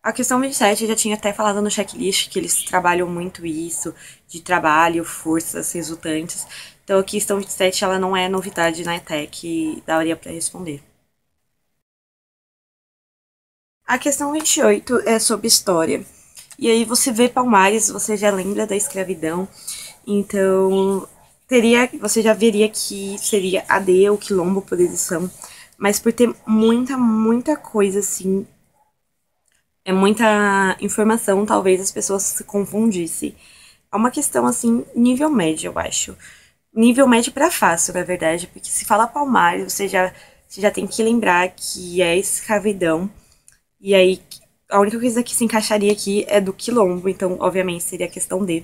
A questão 27 eu já tinha até falado no checklist que eles trabalham muito isso, de trabalho, forças resultantes. Então a questão 27 ela não é novidade na ETEC e daria para responder. A questão 28 é sobre história. E aí você vê Palmares, você já lembra da escravidão. Então, você já veria que seria AD, o quilombo por edição. Mas por ter muita coisa assim, muita informação, talvez as pessoas se confundissem. É uma questão assim, nível médio, eu acho. Nível médio pra fácil, na verdade, porque se fala Palmares, você já tem que lembrar que é escravidão. E aí, a única coisa que se encaixaria aqui é do quilombo, então, obviamente, seria a questão D.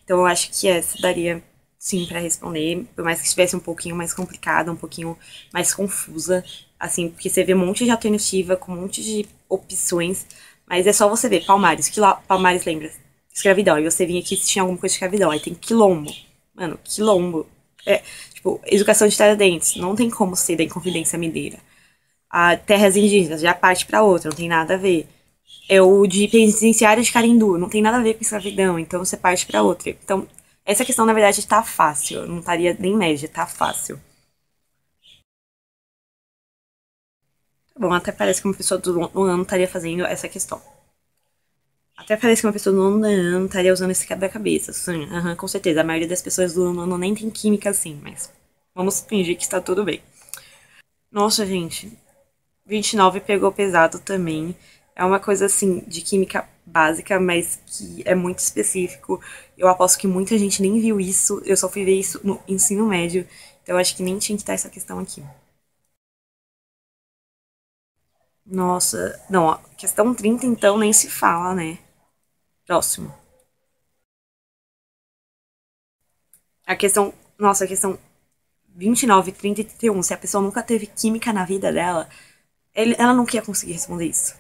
Então, eu acho que essa daria sim pra responder, por mais que estivesse um pouquinho mais complicada, um pouquinho mais confusa, assim, porque você vê um monte de alternativa, com um monte de opções, mas é só você ver Palmares, que lá, Palmares lembra escravidão, e você vinha aqui se tinha alguma coisa de escravidão, aí tem quilombo. Mano, quilombo. É, tipo, educação de Tiradentes, não tem como ser da Inconfidência Mineira. A terras indígenas já parte para outra, não tem nada a ver. É o de penitenciário de Carindu, não tem nada a ver com escravidão, então você parte para outra. Então, essa questão, na verdade, tá fácil. Não estaria nem média, tá fácil. Bom, até parece que uma pessoa do nono ano estaria fazendo essa questão. Até parece que uma pessoa do nono ano estaria usando esse quebra-cabeça. Sim, com certeza. A maioria das pessoas do nono ano nem tem química assim, mas vamos fingir que está tudo bem. Nossa, gente, 29 pegou pesado também. É uma coisa assim de química básica, mas que é muito específico. Eu aposto que muita gente nem viu isso. Eu só fui ver isso no ensino médio. Então eu acho que nem tinha que estar essa questão aqui. Nossa, não, a questão 30 então nem se fala, né? Próximo. A questão, nossa, a questão 29, 30 e 31, se a pessoa nunca teve química na vida dela, ela não ia conseguir responder isso.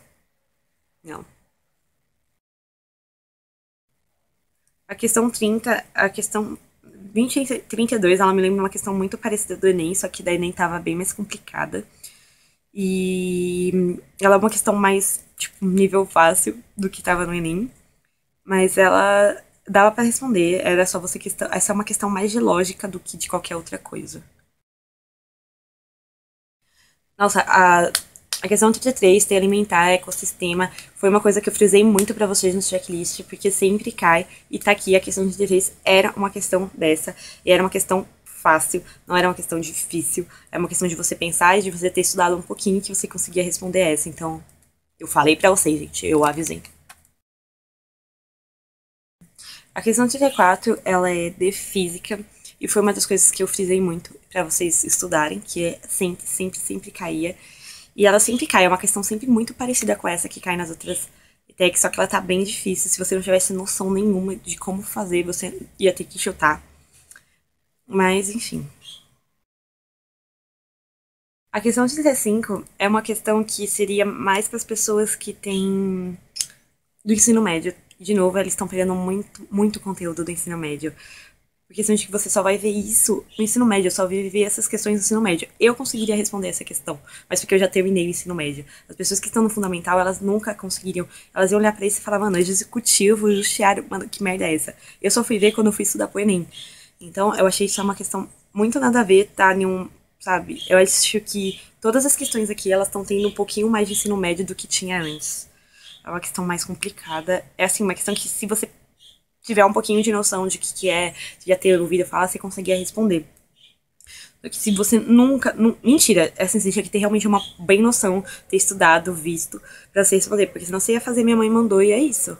Não. A questão 30, a questão 20 e 32, ela me lembra uma questão muito parecida do Enem, só que da Enem tava bem mais complicada. E ela é uma questão mais, tipo, nível fácil do que tava no Enem. Mas ela dava pra responder, era só você questão. Essa é uma questão mais de lógica do que de qualquer outra coisa. Nossa, a questão 33, ter alimentar, ecossistema, foi uma coisa que eu frisei muito pra vocês no checklist, porque sempre cai, e tá aqui, a questão 33 era uma questão dessa, e era uma questão fácil, não era uma questão difícil, é uma questão de você pensar e de você ter estudado um pouquinho que você conseguia responder essa, então eu falei pra vocês, gente, eu avisei. A questão 34, ela é de física, e foi uma das coisas que eu frisei muito pra vocês estudarem, que é sempre caía. E ela sempre cai, é uma questão sempre muito parecida com essa que cai nas outras techs, só que ela tá bem difícil. Se você não tivesse noção nenhuma de como fazer, você ia ter que chutar. Mas, enfim. A questão 35 é uma questão que seria mais para as pessoas que têm do ensino médio. De novo, eles estão pegando muito conteúdo do ensino médio. Porque sente que você só vai ver isso no ensino médio, eu só vai ver essas questões no ensino médio. Eu conseguiria responder essa questão, mas porque eu já terminei o ensino médio. As pessoas que estão no fundamental, elas nunca conseguiriam. Elas iam olhar pra isso e falar, mano, é executivo, justiário, mano, que merda é essa? Eu só fui ver quando eu fui estudar pro Enem. Então, eu achei isso uma questão muito nada a ver, tá? Nenhum, sabe? Eu acho que todas as questões aqui, elas estão tendo um pouquinho mais de ensino médio do que tinha antes. É uma questão mais complicada. É assim, uma questão que se você tiver um pouquinho de noção de que é, já ter ouvido falar, você conseguia responder. Porque se você nunca. Mentira, é assim, você tinha que ter realmente uma bem noção, ter estudado, visto, pra você responder. Porque senão você ia fazer minha mãe mandou e é isso.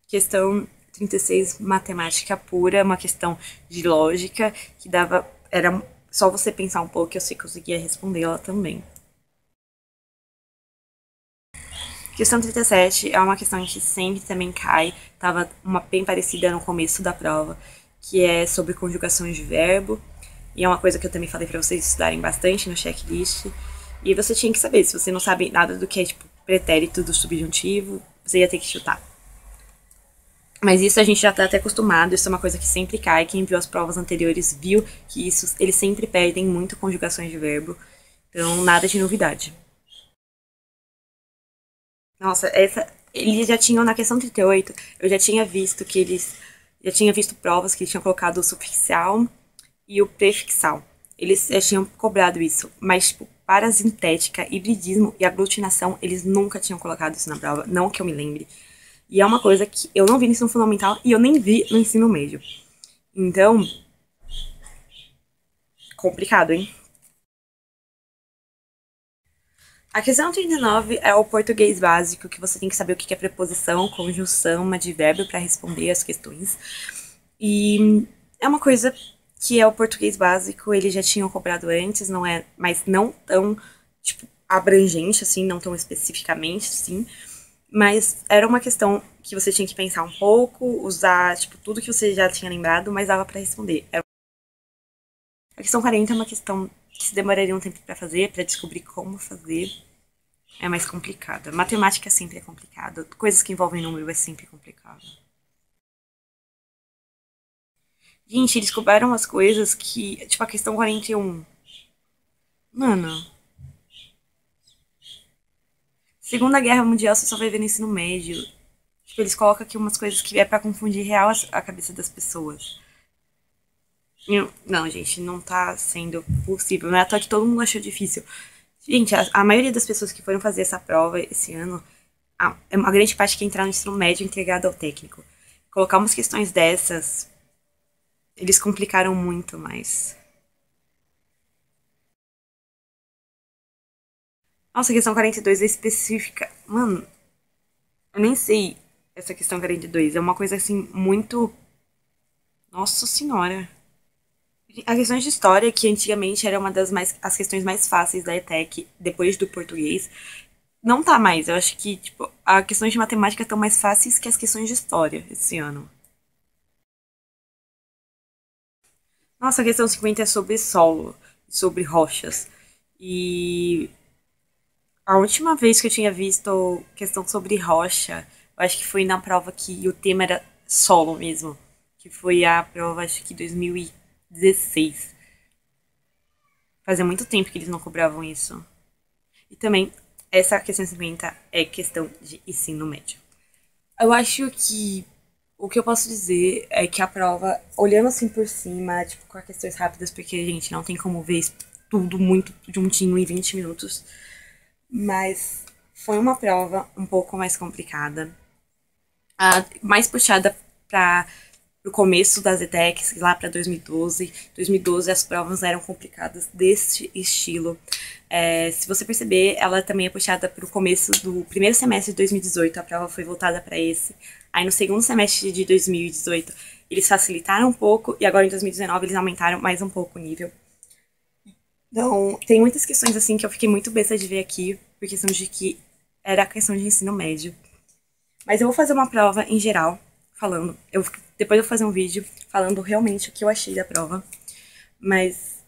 Questão 36, matemática pura, uma questão de lógica que dava. Era só você pensar um pouco que você conseguia responder ela também. Questão 37 é uma questão que sempre também cai, tava uma bem parecida no começo da prova, que é sobre conjugações de verbo, e é uma coisa que eu também falei para vocês estudarem bastante no checklist. E você tinha que saber, se você não sabe nada do que é tipo pretérito do subjuntivo, você ia ter que chutar. Mas isso a gente já tá até acostumado, isso é uma coisa que sempre cai. Quem viu as provas anteriores viu que isso eles sempre perdem muito conjugações de verbo. Então, nada de novidade. Nossa, essa. Eles já tinham, na questão 38, eu já tinha visto que eles. Já tinha visto provas que eles tinham colocado o sufixal e o prefixal. Eles já tinham cobrado isso. Mas, tipo, parasintética, hibridismo e aglutinação, eles nunca tinham colocado isso na prova. Não que eu me lembre. E é uma coisa que eu não vi no ensino fundamental e eu nem vi no ensino médio. Então, complicado, hein? A questão 39 é o português básico, que você tem que saber o que é preposição, conjunção, advérbio para responder as questões. E é uma coisa que é o português básico, eles já tinham cobrado antes, não é, mas não tão, tipo, abrangente assim, não tão especificamente, assim. Mas era uma questão que você tinha que pensar um pouco, usar, tipo, tudo que você já tinha lembrado, mas dava para responder. A questão 40 é uma questão que se demoraria um tempo para fazer, para descobrir como fazer. É mais complicada. Matemática sempre é complicada. Coisas que envolvem número é sempre complicado. Gente, eles cobraram umas coisas que. Tipo, a questão 41. Mano, Segunda Guerra Mundial você só vai ver no ensino médio. Tipo, eles colocam aqui umas coisas que é pra confundir real a cabeça das pessoas. Não, gente, não tá sendo possível. Não é à toa que todo mundo achou difícil. Gente, a maioria das pessoas que foram fazer essa prova esse ano, é uma grande parte que entrar no ensino médio integrado ao técnico. Colocar umas questões dessas, eles complicaram muito mais. Nossa, a questão 42 é específica. Mano, eu nem sei essa questão 42. É uma coisa assim muito. Nossa senhora. As questões de história, que antigamente era uma das mais. As questões mais fáceis da ETEC, depois do português, não tá mais. Eu acho que, tipo, as questões de matemática estão mais fáceis que as questões de história esse ano. Nossa, a questão 50 é sobre solo, sobre rochas. E a última vez que eu tinha visto questão sobre rocha, eu acho que foi na prova que o tema era solo mesmo. Que foi a prova, acho que 2016. Fazia muito tempo que eles não cobravam isso. E também, essa questão 50 é questão de ensino médio. Eu acho que o que eu posso dizer é que a prova, olhando assim por cima, tipo, com questões rápidas, porque, gente, não tem como ver tudo muito juntinho em 20 minutos. Mas foi uma prova um pouco mais complicada. Mais puxada para o começo das ETECs, lá para 2012. 2012 as provas eram complicadas desse estilo. Se você perceber, ela também é puxada para o começo do primeiro semestre de 2018, a prova foi voltada para esse. Aí no segundo semestre de 2018 eles facilitaram um pouco e agora em 2019 eles aumentaram mais um pouco o nível. Então, tem muitas questões assim que eu fiquei muito besta de ver aqui, por questão de que era a questão de ensino médio. Mas eu vou fazer uma prova em geral, falando. Depois eu vou fazer um vídeo falando realmente o que eu achei da prova. Mas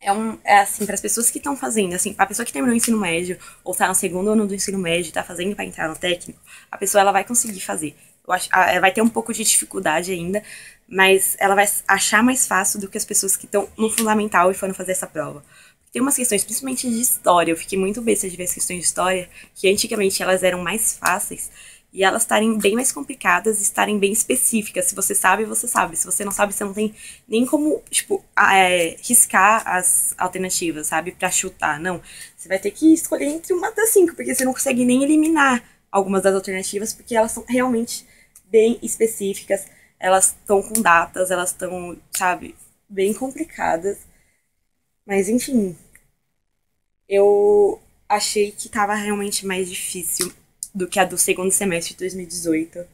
é assim, para as pessoas que estão fazendo, assim, a pessoa que terminou o ensino médio, ou tá no segundo ano do ensino médio, tá fazendo para entrar no técnico, a pessoa ela vai conseguir fazer. Eu acho, ela vai ter um pouco de dificuldade ainda, mas ela vai achar mais fácil do que as pessoas que estão no fundamental e foram fazer essa prova. Tem umas questões, principalmente de história, eu fiquei muito besta de ver as questões de história, que antigamente elas eram mais fáceis, e elas estarem bem mais complicadas, estarem bem específicas. Se você sabe, você sabe. Se você não sabe, você não tem nem como, tipo, riscar as alternativas, sabe? Pra chutar. Não. Você vai ter que escolher entre uma das cinco, porque você não consegue nem eliminar algumas das alternativas, porque elas são realmente bem específicas. Elas estão com datas, elas estão, sabe, bem complicadas. Mas, enfim, eu achei que tava realmente mais difícil do que a do segundo semestre de 2018.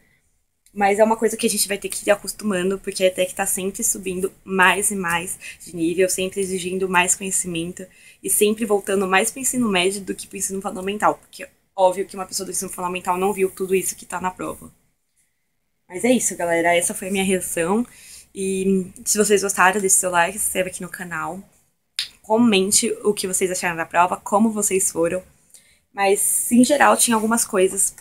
Mas é uma coisa que a gente vai ter que ir acostumando, porque a ETEC tá sempre subindo mais e mais de nível, sempre exigindo mais conhecimento e sempre voltando mais para o ensino médio do que para o ensino fundamental, porque óbvio que uma pessoa do ensino fundamental não viu tudo isso que tá na prova. Mas é isso, galera. Essa foi a minha reação. E se vocês gostaram, deixe seu like, se inscreva aqui no canal. Comente o que vocês acharam da prova, como vocês foram. Mas, em geral, tinha algumas coisas.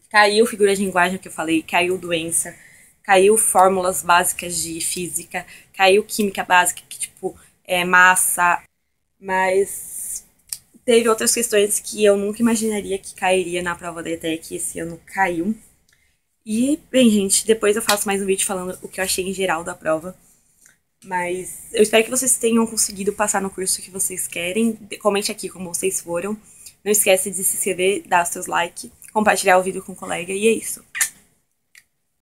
Caiu figura de linguagem que eu falei, caiu doença, caiu fórmulas básicas de física, caiu química básica, que tipo, é massa. Mas teve outras questões que eu nunca imaginaria que cairia na prova da ETEC, esse ano caiu. E, bem, gente, depois eu faço mais um vídeo falando o que eu achei em geral da prova. Mas eu espero que vocês tenham conseguido passar no curso que vocês querem. Comente aqui como vocês foram. Não esquece de se inscrever, dar os seus likes, compartilhar o vídeo com o colega. E é isso.